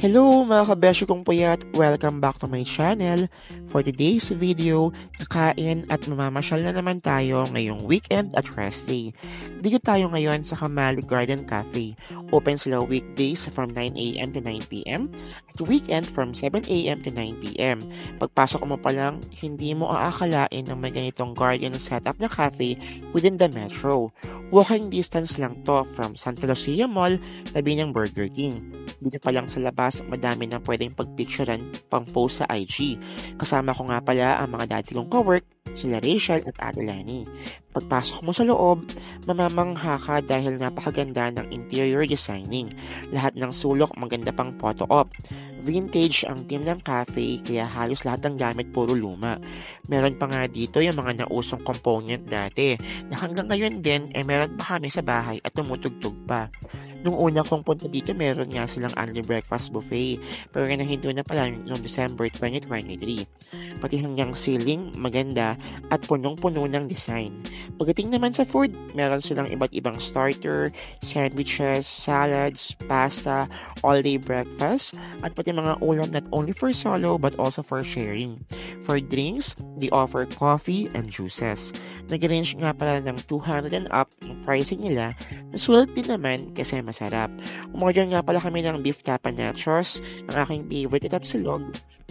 Hello mga kabesyo kong puyat! Welcome back to my channel. For today's video, kakain at mamamasyal na naman tayo ngayong weekend at rest day. Dito tayo ngayon sa Kamali Garden Cafe. Open sila weekdays from 9 a.m. to 9 p.m. at weekend from 7 a.m. to 9 p.m. Pagpasok mo pa lang, hindi mo aakalain na may ganitong garden setup na cafe within the metro. Walking distance lang to from Santa Lucia Mall, tabi ng Burger King. Dito pa lang sa labas, madami na pwedeng pagpicturean pang post sa IG. Kasama ko nga pala ang mga dati kong kawork, sila Rachel at Adelani. Pagpasok mo sa loob, mamamangha ka dahil napakaganda ng interior designing. Lahat ng sulok maganda pang photo op. Vintage ang team ng cafe kaya halos lahat ng gamit puro luma. Meron pa nga dito yung mga nausong component dati na hanggang ngayon din meron pa kami sa bahay at tumutugtog pa. Nung una kong punta dito meron nga silang only breakfast buffet pero nahinto na pala noong December 2023. Pati hanggang ceiling maganda at punong-puno ng design. Pagdating naman sa food, meron silang iba't ibang starter, sandwiches, salads, pasta, all-day breakfast, at pati mga ulam not only for solo but also for sharing. For drinks, they offer coffee and juices. Nag-range nga pala ng 200 and up ang pricing nila, nasulat din naman kasi masarap. Umorder nga pala kami ng beef tapa nachos, ang aking favorite at silog,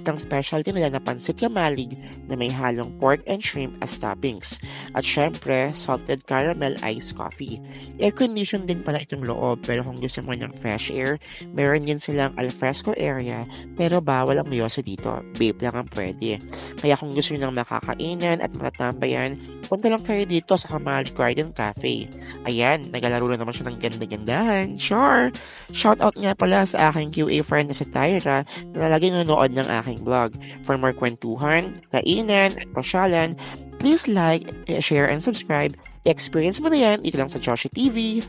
ang specialty nila na pansit kamalig na may halong pork and shrimp as toppings. At syempre, salted caramel iced coffee. Air-conditioned din pala itong loob pero kung gusto mo ng fresh air, meron din silang alfresco area pero bawal ang yoso dito. Vape lang ang pwede. Kaya kung gusto nyo ng makakainan at matatambayan, punta lang kayo dito sa Kamali Garden Cafe. Ayan, nagalaro na naman siya ng ganda-gandahan. Sure! Shoutout nga pala sa aking QA friend na si Tyra na lagi nanonood ng aking vlog. For more kwentuhan, kainan, at pasyalan, please like, share, and subscribe. I-experience mo na yan dito lang sa Joshi TV.